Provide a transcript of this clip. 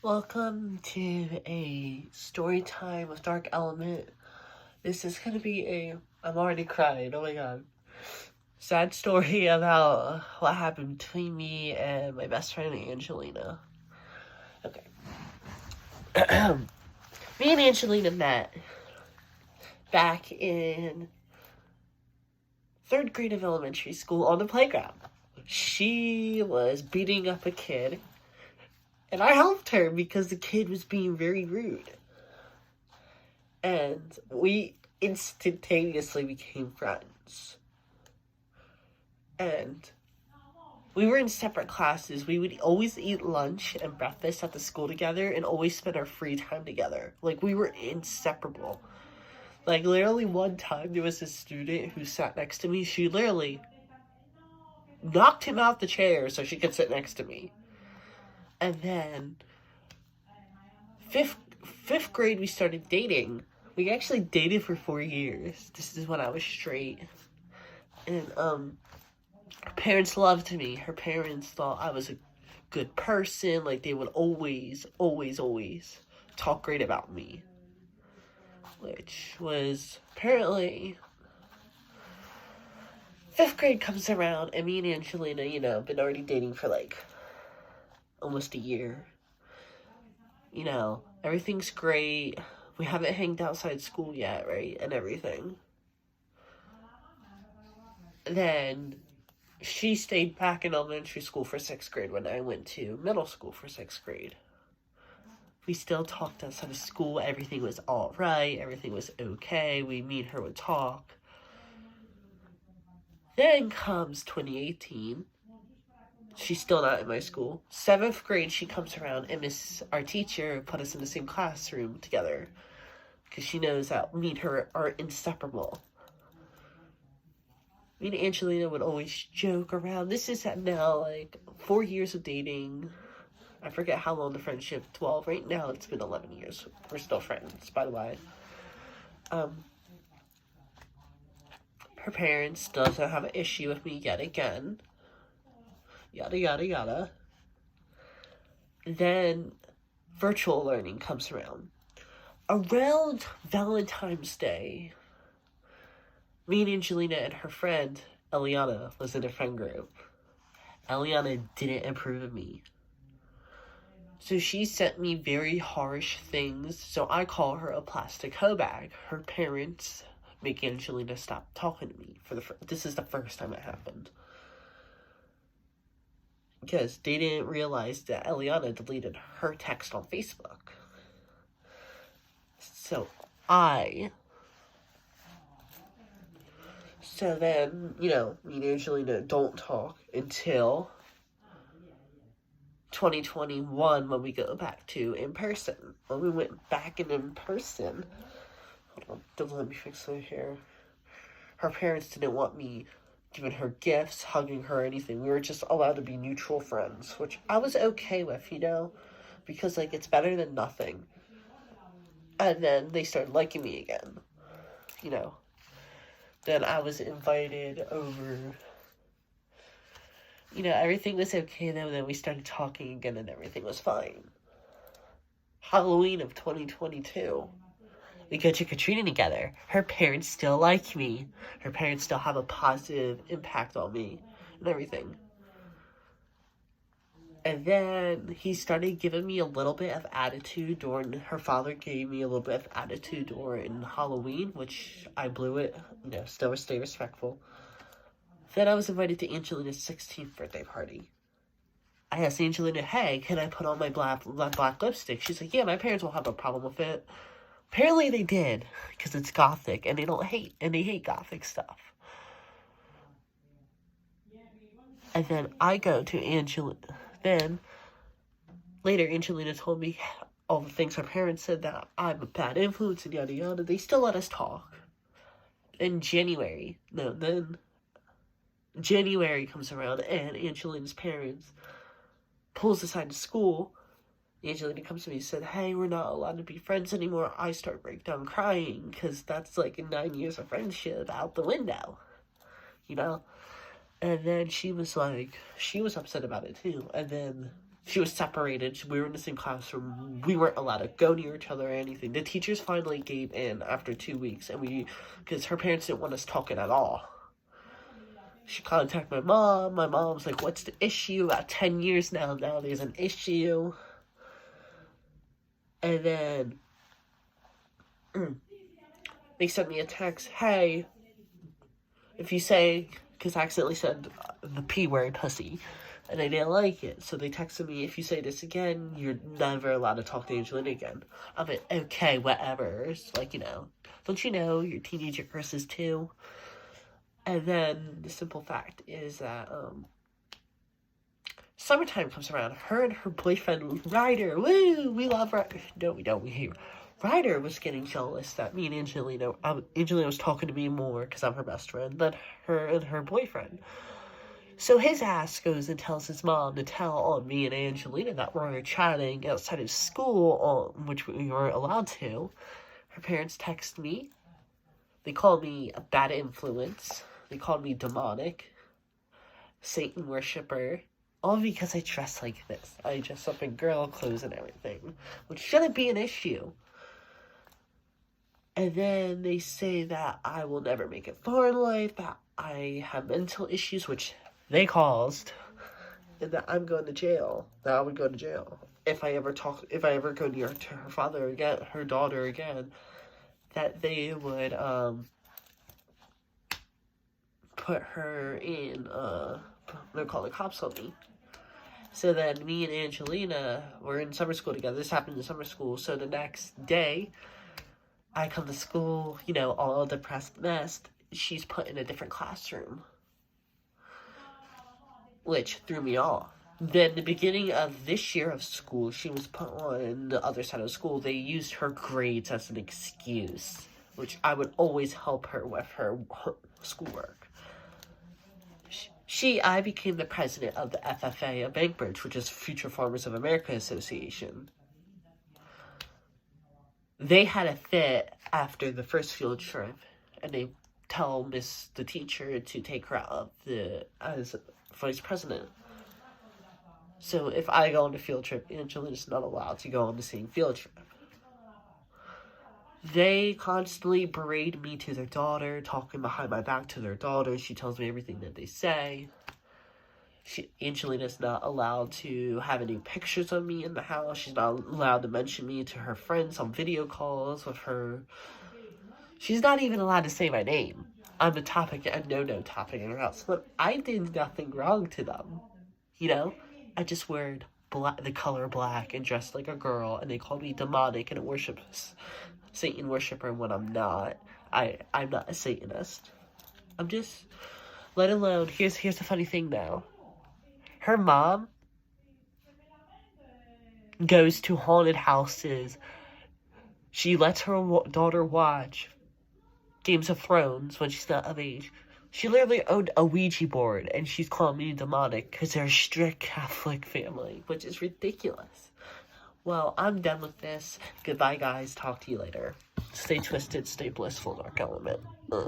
Welcome to a story time with Dark Element. This is gonna be I'm already crying, oh my god. Sad story about what happened between me and my best friend Angelina. Okay. Me and Angelina met back in 3rd grade of elementary school on the playground. She was beating up a kid, and I helped her because the kid was being very rude. And we instantaneously became friends. And we were in separate classes. We would always eat lunch and breakfast at the school together and always spend our free time together. Like, we were inseparable. Like, literally one time there was a student who sat next to me. She literally knocked him out the chair so she could sit next to me. And then fifth grade we started dating. We actually dated for 4 years. This is when I was straight. And her parents loved me. Her parents thought I was a good person. Like, they would always talk great about me. Which was apparently 5th grade comes around, and me and Angelina, been already dating for like almost a year. Everything's great. We haven't hanged outside school yet, right? And everything. Then she stayed back in elementary school for 6th grade when I went to middle school for 6th grade. We still talked outside of school. Everything was all right. Everything was okay. Me and her would talk. Then comes 2018. She's still not in my school. 7th grade, she comes around, and our teacher put us in the same classroom together because she knows that me and her are inseparable. Me and Angelina would always joke around. This is now, 4 years of dating. I forget how long the friendship, 12. Right now, it's been 11 years. We're still friends, by the way. Her parents doesn't have an issue with me yet again. Yada, yada, yada. Then virtual learning comes around. Around Valentine's Day, me and Angelina and her friend, Eliana, was in a friend group. Eliana didn't approve of me. So she sent me very harsh things, so I call her a plastic hoe bag. Her parents make Angelina stop talking to me. This is the first time it happened. Because they didn't realize that Eliana deleted her text on Facebook. So then, me and Angelina don't talk until 2021 when we go back to in person. When we went back in person, hold on, let me fix my hair. Her parents didn't want me giving her gifts, hugging her, anything. We were just allowed to be neutral friends, which I was okay with, because, it's better than nothing. And then they started liking me again, Then I was invited over. Everything was okay, though. Then we started talking again, and everything was fine. Halloween of 2022. We go trick-or-treating together. Her parents still like me. Her parents still have a positive impact on me and everything. And then he started giving me a little bit of attitude her father gave me a little bit of attitude during Halloween, which I blew it, still stay respectful. Then I was invited to Angelina's 16th birthday party. I asked Angelina, hey, can I put on my black lipstick? She's like, yeah, my parents won't have a problem with it. Apparently they did, because it's gothic, and they hate gothic stuff. And then I go to Angelina. Then, later, Angelina told me all the things her parents said, that I'm a bad influence and yada yada. They still let us talk. In January comes around, and Angelina's parents pulls aside to school. Angelina comes to me and said, hey, we're not allowed to be friends anymore. I start breaking down crying, because that's 9 years of friendship out the window, And then she was upset about it too. And then She was separated. We were in the same classroom. We weren't allowed to go near each other or anything. The teachers finally gave in after 2 weeks, and because her parents didn't want us talking at all. She contacted my mom. My mom's like, what's the issue? About 10 years now there's an issue. And then they sent me a text, hey, if you say, because I accidentally said the P word, pussy, and I didn't like it. So they texted me, if you say this again, you're never allowed to talk to Angelina again. I'm like, okay, whatever. It's like, don't you know your teenager curses too? And then the simple fact is that summertime comes around. Her and her boyfriend, Ryder, woo, we love Ryder. No, we don't. We hate Ryder was getting jealous that me and Angelina was talking to me more because I'm her best friend than her and her boyfriend. So his ass goes and tells his mom to tell on me and Angelina that we're chatting outside of school, which we weren't allowed to. Her parents text me. They called me a bad influence. They called me demonic, Satan worshiper, all because I dress like this. I dress up in girl clothes and everything, which shouldn't be an issue. And then they say that I will never make it far in life, that I have mental issues, which they caused, and that I'm going to jail. That I would go to jail if I ever go near to her father again, her daughter again. That they would put her in they'll call the cops on me. So then me and Angelina were in summer school together. This happened in summer school. So the next day, I come to school, all depressed mess. She's put in a different classroom, which threw me off. Then the beginning of this year of school, she was put on the other side of school. They used her grades as an excuse, which I would always help her with her schoolwork. I became the president of the FFA of Bankbridge, which is Future Farmers of America Association. They had a fit after the first field trip, and they tell the teacher to take her out as vice president. So if I go on a field trip, Angelina's not allowed to go on the same field trip. They constantly berate me to their daughter, talking behind my back to their daughter. She tells me everything that they say. Angelina's not allowed to have any pictures of me in the house. She's not allowed to mention me to her friends on video calls with her. She's not even allowed to say my name. I'm a no topic in her house. But I did nothing wrong to them. I just wear the color black and dressed like a girl, and they call me demonic and Satan worshiper when I'm not. I'm not a Satanist. I'm just, let alone, here's the funny thing now. Her mom goes to haunted houses. She lets her daughter watch Games of Thrones when she's not of age. She literally owned a Ouija board, and she's calling me demonic because they're a strict Catholic family, which is ridiculous. Well, I'm done with this. Goodbye, guys. Talk to you later. Stay twisted, stay blissful, Dark Element.